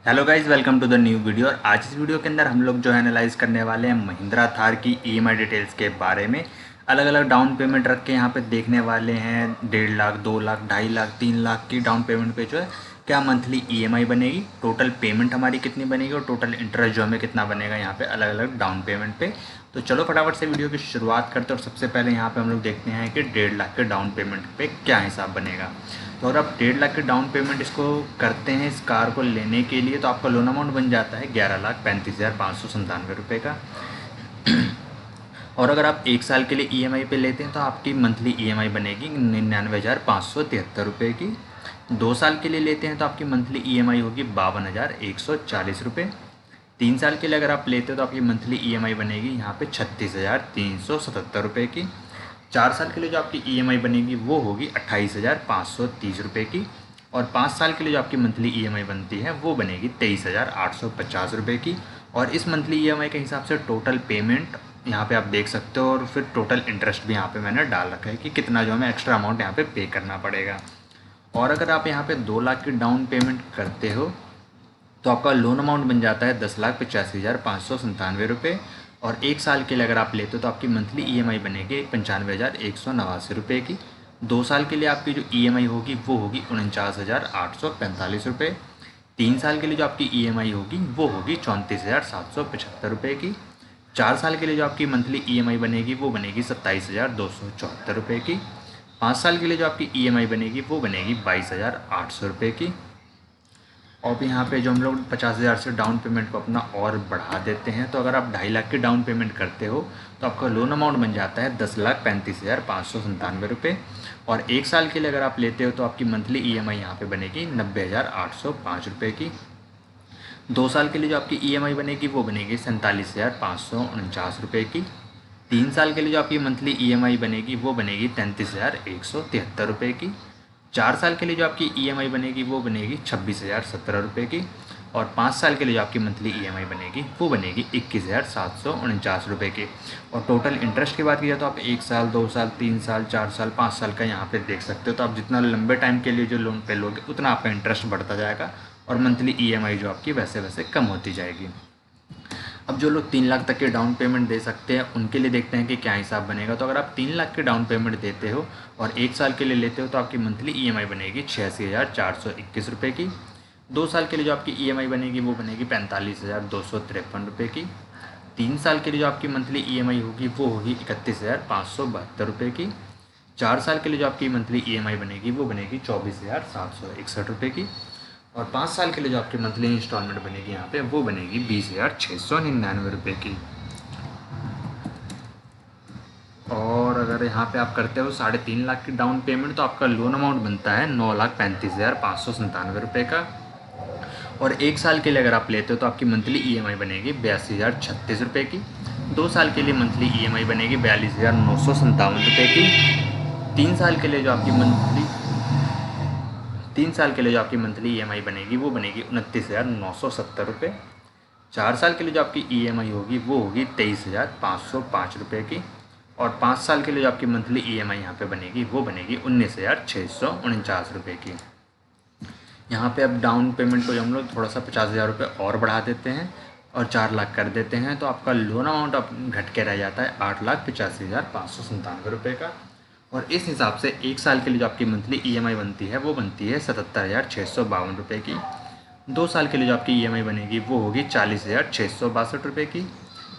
Hello guys, welcome to the new video. और आज इस वीडियो के अंदर हम लोग जो है एनालाइज करने वाले हैं महिंद्रा थार की ईएमआई डिटेल्स के बारे में। अलग अलग डाउन पेमेंट रख के यहाँ पे देखने वाले हैं। 1.5 लाख, 2 लाख, 2.5 लाख, 3 लाख की डाउन पेमेंट पे जो है क्या मंथली ईएमआई बनेगी, टोटल पेमेंट हमारी कितनी बनेगी और टोटल इंटरेस्ट जो हमें कितना बनेगा यहाँ पे अलग अलग डाउन पेमेंट पे। तो चलो फटाफट से वीडियो की शुरुआत करते हैं। और सबसे पहले यहाँ पे हम लोग देखते हैं कि 1.5 लाख के डाउन पेमेंट पे क्या हिसाब बनेगा। तो अगर आप 1.5 लाख के डाउन पेमेंट इसको करते हैं इस कार को लेने के लिए, तो आपका लोन अमाउंट बन जाता है 11,35,597 रुपये का। और अगर आप 1 साल के लिए ईएमआई पे लेते हैं तो आपकी मंथली ईएमआई बनेगी 99,573 रुपये की। 2 साल के लिए लेते हैं तो आपकी मंथली ईएमआई होगी 52,140 रुपये। 3 साल के लिए अगर आप लेते हो तो आपकी मंथली ईएमआई बनेगी यहाँ पे 36,377 रुपये की। 4 साल के लिए जो आपकी ईएमआई बनेगी वो होगी 28,530 रुपये की। और 5 साल के लिए जो आपकी मंथली ईएमआई बनती है वो बनेगी 23,850 रुपये की। और इस मंथली ईएमआई के हिसाब से टोटल पेमेंट यहाँ पे आप देख सकते हो। और फिर टोटल इंटरेस्ट भी यहाँ पे मैंने डाल रखा है कि कितना जो हमें एक्स्ट्रा अमाउंट यहाँ पे करना पड़ेगा। और अगर आप यहाँ पे 2 लाख की डाउन पेमेंट करते हो तो आपका लोन अमाउंट बन जाता है 10,85,597 रुपये। और 1 साल के लिए अगर आप लेते हो तो आपकी मंथली ईएमआई बनेगी 95,189 रुपये की। 2 साल के लिए आपकी जो ईएमआई होगी वो होगी 49,845 रुपये। 3 साल के लिए जो आपकी ईएमआई होगी वो होगी 34,775 रुपये की। 4 साल के लिए जो आपकी मंथली ईएमआई बनेगी वो बनेगी 27,274 रुपये की। 5 साल के लिए जो आपकी ईएमआई बनेगी वो बनेगी 22,800 रुपये की। और यहाँ पे जो हम लोग 50,000 से डाउन पेमेंट को अपना और बढ़ा देते हैं, तो अगर आप 2.5 लाख की डाउन पेमेंट करते हो तो आपका लोन अमाउंट बन जाता है 10,35,597 रुपये। और 1 साल के लिए अगर आप लेते हो तो आपकी मंथली ईएमआई यहाँ पे बनेगी 90,805 रुपये की। 2 साल के लिए जो आपकी ईएमआई बनेगी वो बनेगी 47,549 रुपये की। 3 साल के लिए जो आपकी मंथली ईएमआई बनेगी वो बनेगी 33,173 रुपये की। 4 साल के लिए जो आपकी ईएमआई बनेगी वो बनेगी 26,017 रुपये की। और 5 साल के लिए जो आपकी मंथली ईएमआई बनेगी वो बनेगी 21,749 रुपये की। और टोटल इंटरेस्ट की बात की जाए तो आप 1 साल, 2 साल, 3 साल, 4 साल, 5 साल का यहाँ पे देख सकते हो। तो आप जितना लंबे टाइम के लिए जो लोन पे लोगे उतना आपका इंटरेस्ट बढ़ता जाएगा और मंथली ईएमआई जो आपकी वैसे वैसे कम होती जाएगी। अब जो लोग 3 लाख तक के डाउन पेमेंट दे सकते हैं उनके लिए देखते हैं कि क्या हिसाब बनेगा। तो अगर आप 3 लाख के डाउन पेमेंट देते हो और 1 साल के लिए लेते हो तो आपकी मंथली ईएमआई बनेगी 86,421 रुपये की। 2 साल के लिए जो आपकी ईएमआई बनेगी वो बनेगी 45,253 रुपये की। 3 साल के लिए जो आपकी मंथली ईएमआई होगी वो होगी 31,572 रुपये की। 4 साल के लिए जो आपकी मंथली ईएमआई बनेगी वो बनेगी 24,761 रुपये की। और 5 साल के लिए जो आपकी मंथली इंस्टॉलमेंट बनेगी यहाँ पे वो बनेगी 20,699 रुपये की। और अगर यहाँ पे आप करते हो 3.5 लाख की डाउन पेमेंट तो आपका लोन अमाउंट बनता है 9,35,597 रुपये का। और 1 साल के लिए अगर आप लेते हो तो आपकी मंथली ईएमआई बनेगी 82,036 रुपये की। 2 साल के लिए मंथली ईएमआई बनेगी 42,957 रुपये की। 3 साल के लिए जो आपकी मंथली 3 साल के लिए जो आपकी मंथली ईएमआई बनेगी वो बनेगी 29,970 रुपये। 4 साल के लिए जो आपकी ईएमआई होगी वो होगी 23,505 रुपये की। और 5 साल के लिए जो आपकी मंथली ईएमआई यहाँ पे बनेगी वो बनेगी 19,649 रुपये की। यहाँ पे अब डाउन पेमेंट को हम लोग थोड़ा सा 50,000 रुपये और बढ़ा देते हैं और 4 लाख कर देते हैं, तो आपका लोन अमाउंट अब घट के रह जाता है 8,85,597 रुपये का। और इस हिसाब से 1 साल के लिए जो आपकी मंथली ईएमआई बनती है वो बनती है 77,652 रुपये की। 2 साल के लिए जो आपकी ईएमआई बनेगी वो होगी 40,662 रुपये की।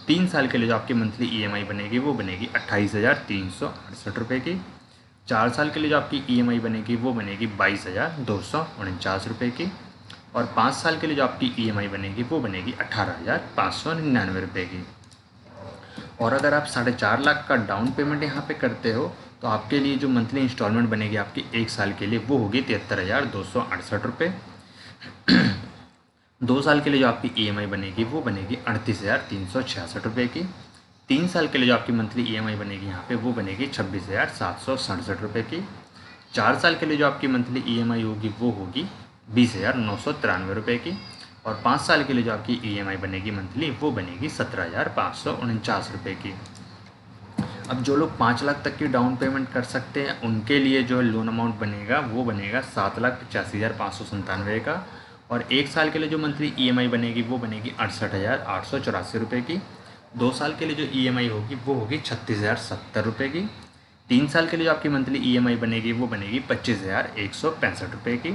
3 साल के लिए जो आपकी मंथली ईएमआई बनेगी वो बनेगी 28,368 रुपये की। 4 साल के लिए जो आपकी ईएमआई बनेगी वो बनेगी 22,249 रुपये की। और 5 साल के लिए जो आपकी ईएमआई बनेगी वो बनेगी 18,599 रुपये की। और अगर आप 4.5 लाख का डाउन पेमेंट यहाँ पे करते हो तो आपके लिए जो मंथली इंस्टॉलमेंट बनेगी आपकी 1 साल के लिए वो होगी 73,268 रुपये। 2 साल के लिए जो आपकी ईएमआई बनेगी वो बनेगी 38,366 रुपये की। 3 साल के लिए जो आपकी मंथली ईएमआई बनेगी यहाँ पे वो बनेगी 26,767 रुपये की। 4 साल के लिए जो आपकी मंथली ईएमआई होगी वो होगी 20,993 रुपये की। और 5 साल के लिए जो आपकी ईएमआई बनेगी मंथली वो बनेगी 17,549 रुपये की। अब जो लोग 5 लाख तक की डाउन पेमेंट कर सकते हैं उनके लिए जो लोन अमाउंट बनेगा वो बनेगा 7,85,597 का। और 1 साल के लिए जो मंथली EMI बनेगी वो बनेगी 68,884 रुपये की। 2 साल के लिए जो EMI होगी वो होगी 36,070 रुपये की। 3 साल के लिए जो आपकी मंथली EMI बनेगी वो बनेगी 25,165 रुपये की।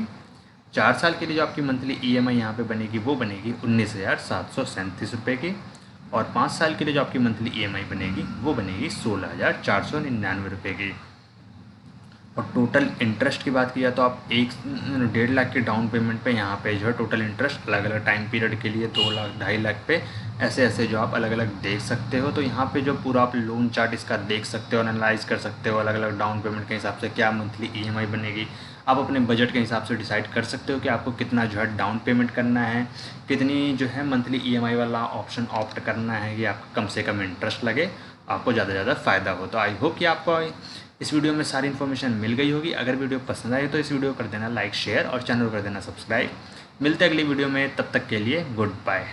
4 साल के लिए जो आपकी मंथली EMI यहाँ पे बनेगी वो बनेगी 19,737 रुपये की। और 5 साल के लिए जो आपकी मंथली EMI बनेगी वो बनेगी 16,499 रुपये की। और टोटल इंटरेस्ट की बात किया तो आप 1.5 लाख के डाउन पेमेंट पे यहाँ पे जो है टोटल इंटरेस्ट अलग अलग टाइम पीरियड के लिए 2 लाख 2.5 लाख पे ऐसे जो आप अलग अलग देख सकते हो। तो यहाँ पे जो पूरा आप लोन चार्ट इसका देख सकते हो, एनालाइज कर सकते हो अलग अलग डाउन पेमेंट के हिसाब से क्या मंथली EMI बनेगी। आप अपने बजट के हिसाब से डिसाइड कर सकते हो कि आपको कितना जो है डाउन पेमेंट करना है, कितनी जो है मंथली EMI वाला ऑप्शन ऑप्ट करना है कि आपको कम से कम इंटरेस्ट लगे, आपको ज़्यादा से ज़्यादा फ़ायदा हो। तो आई होप कि आपको इस वीडियो में सारी इन्फॉर्मेशन मिल गई होगी। अगर वीडियो पसंद आए तो इस वीडियो को कर देना लाइक शेयर और चैनल को कर देना सब्सक्राइब। मिलते हैं अगली वीडियो में, तब तक के लिए गुड बाय।